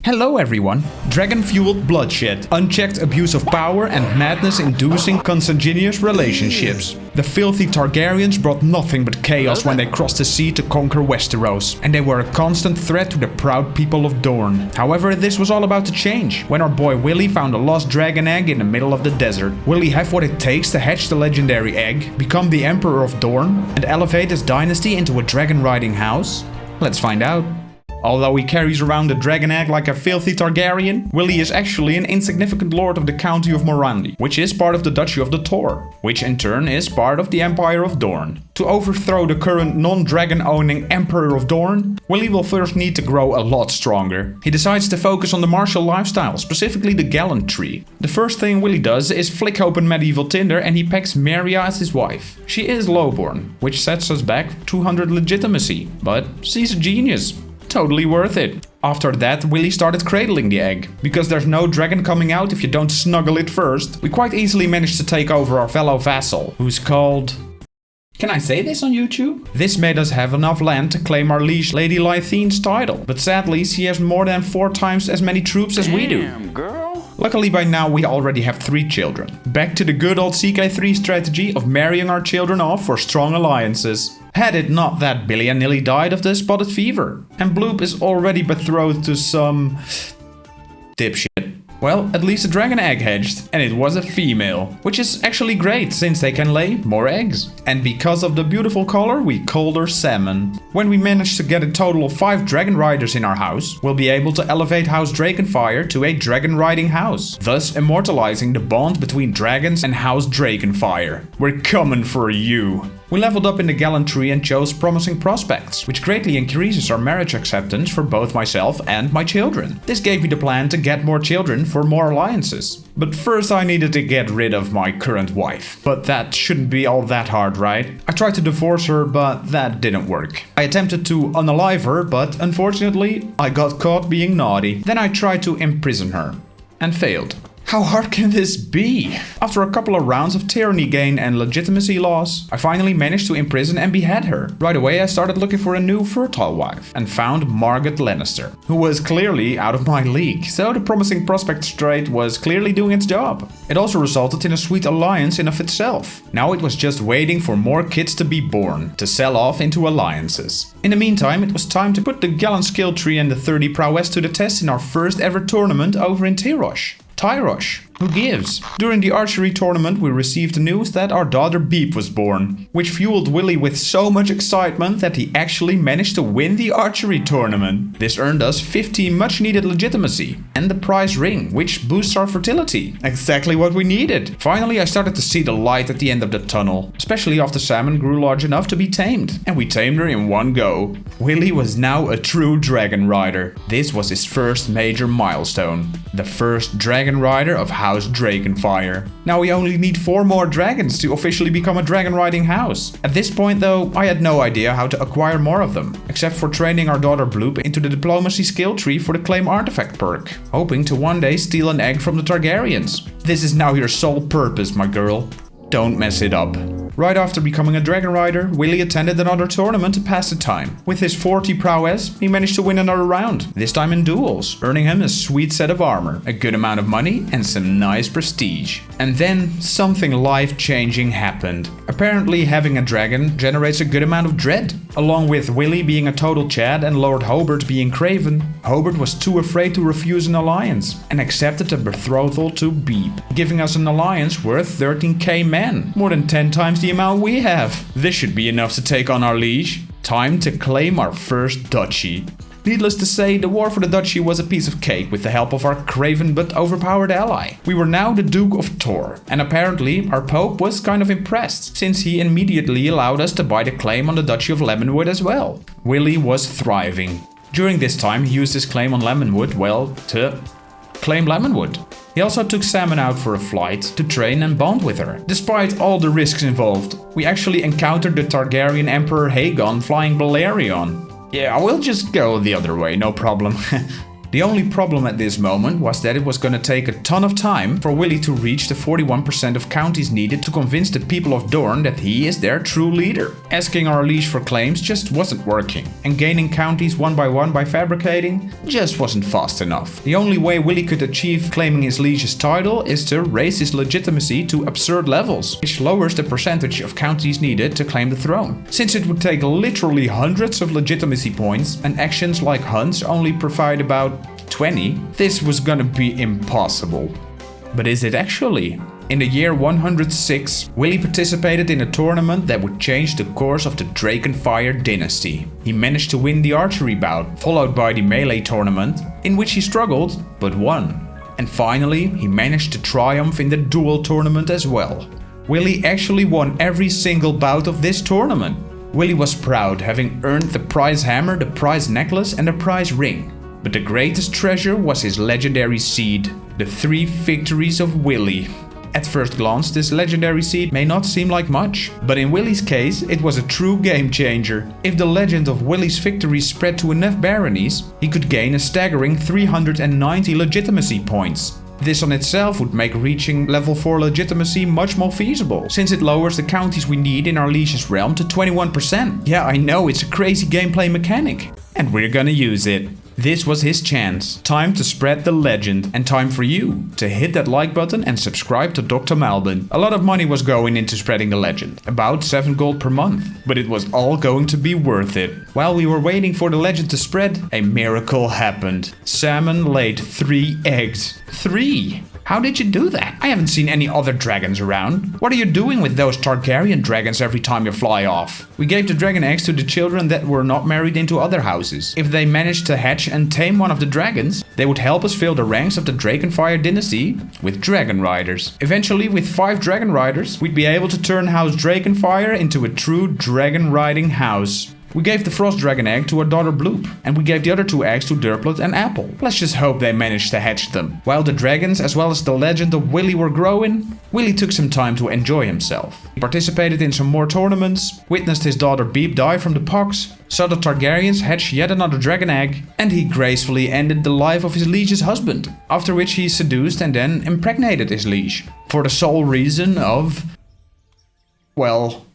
Hello everyone! Dragon-fueled bloodshed, unchecked abuse of power and madness-inducing consanguineous relationships. The filthy Targaryans brought nothing but chaos when they crossed the sea to conquer Westeros, and they were a constant threat to the proud people of Dorne. However, this was all about to change, when our boy Willie found a lost dragon egg in the middle of the desert. Will he have what it takes to hatch the legendary egg, become the Emperor of Dorne, and elevate his dynasty into a dragon-riding house? Let's find out. Although he carries around a dragon egg like a filthy Targaryen, Willie is actually an insignificant lord of the county of Morandi, which is part of the Duchy of the Tor, which in turn is part of the Empire of Dorne. To overthrow the current non-dragon-owning Emperor of Dorne, Willie will first need to grow a lot stronger. He decides to focus on the martial lifestyle, specifically the gallantry. The first thing Willie does is flick open medieval Tinder and he pecks Maria as his wife. She is lowborn, which sets us back 200 legitimacy, but she's a genius. Totally worth it. After that, Willie started cradling the egg. Because there's no dragon coming out if you don't snuggle it first, we quite easily managed to take over our fellow vassal, who's called... Can I say this on YouTube? This made us have enough land to claim our liege Lady Lythene's title, but sadly she has more than 4 times as many troops as we do. Damn, girl. Luckily by now we already have 3 children. Back to the good old CK3 strategy of marrying our children off for strong alliances. Had it not that Billy and Nilly died of the spotted fever, and Bloop is already betrothed to some... dipshit. Well, at least a dragon egg hatched, and it was a female, which is actually great since they can lay more eggs. And because of the beautiful color, we called her Salmon. When we manage to get a total of 5 dragon riders in our house, we'll be able to elevate House Drakenfire to a dragon riding house, thus immortalizing the bond between dragons and House Drakenfire. We're coming for you. We leveled up in the gallantry and chose promising prospects, which greatly increases our marriage acceptance for both myself and my children. This gave me the plan to get more children for more alliances. But first I needed to get rid of my current wife. But that shouldn't be all that hard, right? I tried to divorce her, but that didn't work. I attempted to unalive her, but unfortunately I got caught being naughty. Then I tried to imprison her, and failed. How hard can this be? After a couple of rounds of tyranny gain and legitimacy loss, I finally managed to imprison and behead her. Right away I started looking for a new fertile wife and found Margaret Lannister, who was clearly out of my league, so the promising prospect trait was clearly doing its job. It also resulted in a sweet alliance in of itself. Now it was just waiting for more kids to be born, to sell off into alliances. In the meantime, it was time to put the gallant skill tree and the 30 prowess to the test in our first ever tournament over in Tyrosh. Who gives? During the archery tournament we received the news that our daughter Beep was born, which fueled Willie with so much excitement that he actually managed to win the archery tournament. This earned us 15 much needed legitimacy and the prize ring, which boosts our fertility. Exactly what we needed. Finally I started to see the light at the end of the tunnel, especially after Salmon grew large enough to be tamed. And we tamed her in one go. Willie was now a true dragon rider. This was his first major milestone. The first dragon rider of House Drakenfire. Now we only need 4 more dragons to officially become a dragon riding house. At this point though, I had no idea how to acquire more of them, except for training our daughter Bloop into the diplomacy skill tree for the claim artifact perk, hoping to one day steal an egg from the Targaryens. This is now your sole purpose, my girl. Don't mess it up. Right after becoming a dragon rider, Willie attended another tournament to pass the time. With his 40 prowess, he managed to win another round, this time in duels, earning him a sweet set of armor, a good amount of money and some nice prestige. And then something life-changing happened. Apparently having a dragon generates a good amount of dread. Along with Willie being a total Chad and Lord Hobart being craven, Hobart was too afraid to refuse an alliance and accepted a betrothal to Beep, giving us an alliance worth 13k men, more than 10 times the amount we have. This should be enough to take on our liege. Time to claim our first duchy. Needless to say, the war for the duchy was a piece of cake with the help of our craven but overpowered ally. We were now the Duke of Tor, and apparently our Pope was kind of impressed, since he immediately allowed us to buy the claim on the Duchy of Lemonwood as well. Willie was thriving. During this time he used his claim on Lemonwood, well, to claim Lemonwood. He also took Salmon out for a flight to train and bond with her. Despite all the risks involved, we actually encountered the Targaryen Emperor Aegon flying Balerion. Yeah, I will just go the other way, no problem. The only problem at this moment was that it was gonna take a ton of time for Willie to reach the 41% of counties needed to convince the people of Dorne that he is their true leader. Asking our liege for claims just wasn't working, and gaining counties one by fabricating just wasn't fast enough. The only way Willie could achieve claiming his liege's title is to raise his legitimacy to absurd levels, which lowers the percentage of counties needed to claim the throne. Since it would take literally hundreds of legitimacy points, and actions like hunts only provide about 20, this was gonna be impossible. But is it actually? In the year 106, Willie participated in a tournament that would change the course of the Dragonfire dynasty. He managed to win the archery bout, followed by the melee tournament, in which he struggled but won. And finally, he managed to triumph in the duel tournament as well. Willie actually won every single bout of this tournament. Willie was proud, having earned the prize hammer, the prize necklace and the prize ring. But the greatest treasure was his legendary seed, the 3 victories of Willie. At first glance, this legendary seed may not seem like much, but in Willie's case, it was a true game changer. If the legend of Willie's victories spread to enough baronies, he could gain a staggering 390 legitimacy points. This on itself would make reaching level 4 legitimacy much more feasible, since it lowers the counties we need in our liege's realm to 21%. Yeah, I know, it's a crazy gameplay mechanic. And we're gonna use it. This was his chance. Time to spread the legend, and time for you to hit that like button and subscribe to Dr. Malbin. A lot of money was going into spreading the legend, about 7 gold per month, but it was all going to be worth it. While we were waiting for the legend to spread, a miracle happened. Salmon laid 3 eggs. 3! How did you do that? I haven't seen any other dragons around. What are you doing with those Targaryen dragons every time you fly off? We gave the dragon eggs to the children that were not married into other houses. If they managed to hatch and tame one of the dragons, they would help us fill the ranks of the Dragonfire dynasty with dragon riders. Eventually, with 5 dragon riders, we'd be able to turn House Dragonfire into a true dragon riding house. We gave the Frost Dragon egg to our daughter Bloop, and we gave the other 2 eggs to Durplet and Apple. Let's just hope they managed to hatch them. While the dragons as well as the legend of Willie were growing, Willie took some time to enjoy himself. He participated in some more tournaments, witnessed his daughter Beep die from the pox, saw the Targaryans hatch yet another dragon egg, and he gracefully ended the life of his liege's husband, after which he seduced and then impregnated his liege. For the sole reason of... well...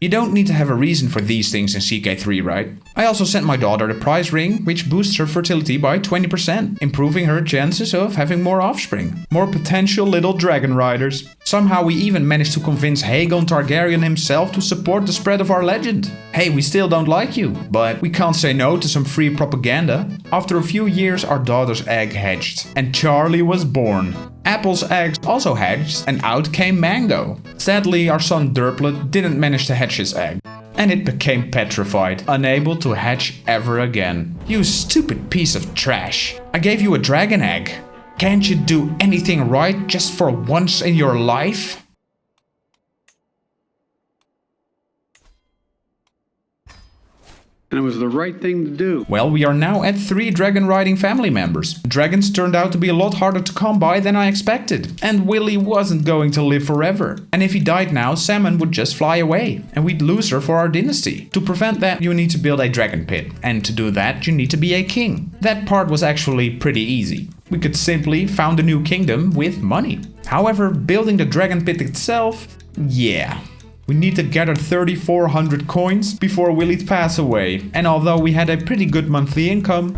you don't need to have a reason for these things in CK3, right? I also sent my daughter the prize ring, which boosts her fertility by 20%, improving her chances of having more offspring. More potential little dragon riders. Somehow we even managed to convince Aegon Targaryen himself to support the spread of our legend. Hey, we still don't like you, but we can't say no to some free propaganda. After a few years, our daughter's egg hatched, and Charlie was born. Apple's eggs also hatched, and out came Mango. Sadly, our son Durplet didn't manage to hatch his egg, and it became petrified, unable to hatch ever again. You stupid piece of trash. I gave you a dragon egg. Can't you do anything right just for once in your life? And it was the right thing to do. Well, we are now at 3 dragon riding family members. Dragons turned out to be a lot harder to come by than I expected. And Willie wasn't going to live forever. And if he died now, Salmon would just fly away. And we'd lose her for our dynasty. To prevent that, you need to build a dragon pit. And to do that, you need to be a king. That part was actually pretty easy. We could simply found a new kingdom with money. However, building the dragon pit itself, yeah. We need to gather 3,400 coins before Willie'd pass away. And although we had a pretty good monthly income,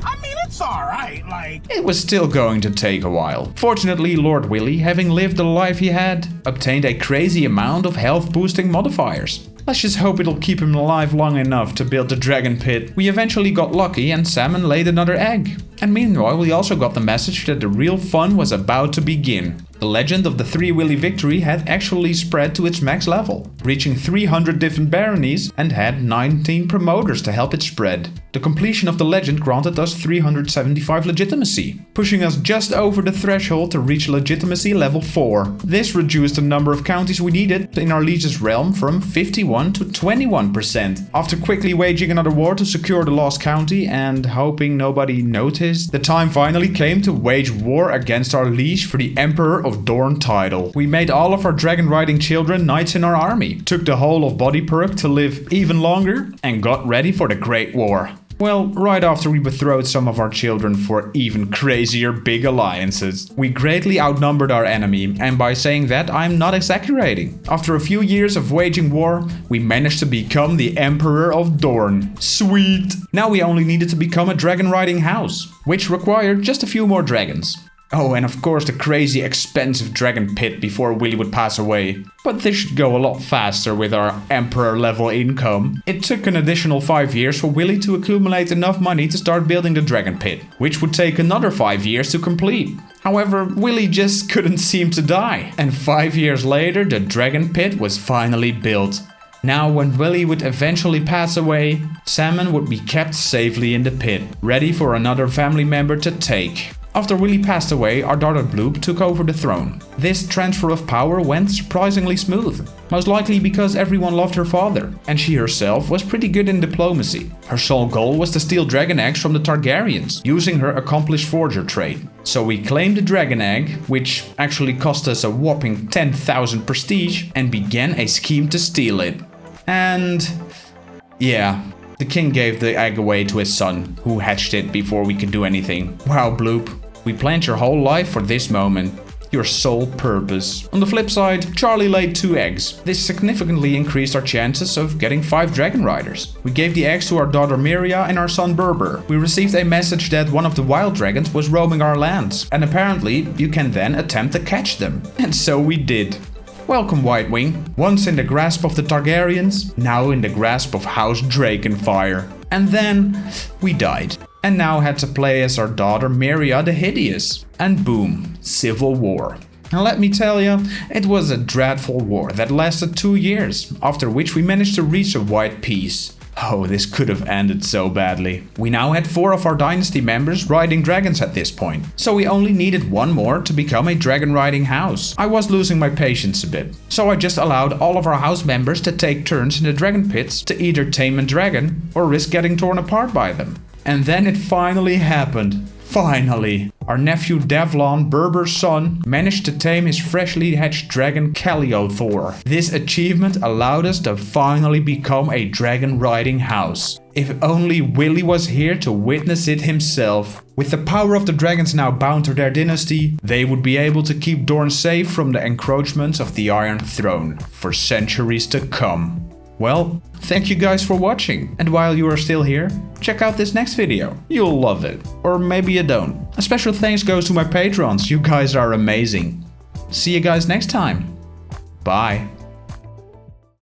I mean, it's alright, like... it was still going to take a while. Fortunately, Lord Willie, having lived the life he had, obtained a crazy amount of health boosting modifiers. Let's just hope it'll keep him alive long enough to build the dragon pit. We eventually got lucky and Salmon laid another egg. And meanwhile, we also got the message that the real fun was about to begin. The legend of the 3 Willie victory had actually spread to its max level, reaching 300 different baronies and had 19 promoters to help it spread. The completion of the legend granted us 375 legitimacy, pushing us just over the threshold to reach legitimacy level 4. This reduced the number of counties we needed in our liege's realm from 51 to 21%. After quickly waging another war to secure the lost county and hoping nobody noticed, the time finally came to wage war against our liege for the Emperor of Dorne title. We made all of our dragon riding children knights in our army, took the whole of Body Perk to live even longer, and got ready for the Great War. Well, right after we betrothed some of our children for even crazier big alliances. We greatly outnumbered our enemy, and by saying that, I'm not exaggerating. After a few years of waging war, we managed to become the Emperor of Dorne. Sweet! Now we only needed to become a dragon riding house, which required just a few more dragons. Oh, and of course the crazy expensive dragon pit before Willie would pass away. But this should go a lot faster with our emperor level income. It took an additional 5 years for Willie to accumulate enough money to start building the dragon pit, which would take another 5 years to complete. However, Willie just couldn't seem to die. And 5 years later, the dragon pit was finally built. Now, when Willie would eventually pass away, Salmon would be kept safely in the pit, ready for another family member to take. After Willie passed away, our daughter Bloop took over the throne. This transfer of power went surprisingly smooth, most likely because everyone loved her father, and she herself was pretty good in diplomacy. Her sole goal was to steal dragon eggs from the Targaryans, using her accomplished forger trade. So we claimed the dragon egg, which actually cost us a whopping 10,000 prestige, and began a scheme to steal it. And yeah, the king gave the egg away to his son, who hatched it before we could do anything. Wow, Bloop. We planned your whole life for this moment. Your sole purpose. On the flip side, Charlie laid 2 eggs. This significantly increased our chances of getting 5 dragon riders. We gave the eggs to our daughter Miria and our son Berber. We received a message that one of the wild dragons was roaming our lands, and apparently you can then attempt to catch them. And so we did. Welcome, White Wing. Once in the grasp of the Targaryens, now in the grasp of House Drakenfire. And then we died. And now had to play as our daughter Miria the Hideous. And boom, civil war. And let me tell you, it was a dreadful war that lasted 2 years, after which we managed to reach a white peace. Oh, this could have ended so badly. We now had 4 of our dynasty members riding dragons at this point, so we only needed 1 more to become a dragon riding house. I was losing my patience a bit, so I just allowed all of our house members to take turns in the dragon pits to either tame a dragon or risk getting torn apart by them. And then it finally happened. Finally! Our nephew Devlon, Berber's son, managed to tame his freshly hatched dragon Caliothor. This achievement allowed us to finally become a dragon riding house. If only Willie was here to witness it himself. With the power of the dragons now bound to their dynasty, they would be able to keep Dorne safe from the encroachments of the Iron Throne for centuries to come. Well, thank you guys for watching, and while you are still here, check out this next video. You'll love it. Or maybe you don't. A special thanks goes to my patrons, you guys are amazing. See you guys next time. Bye.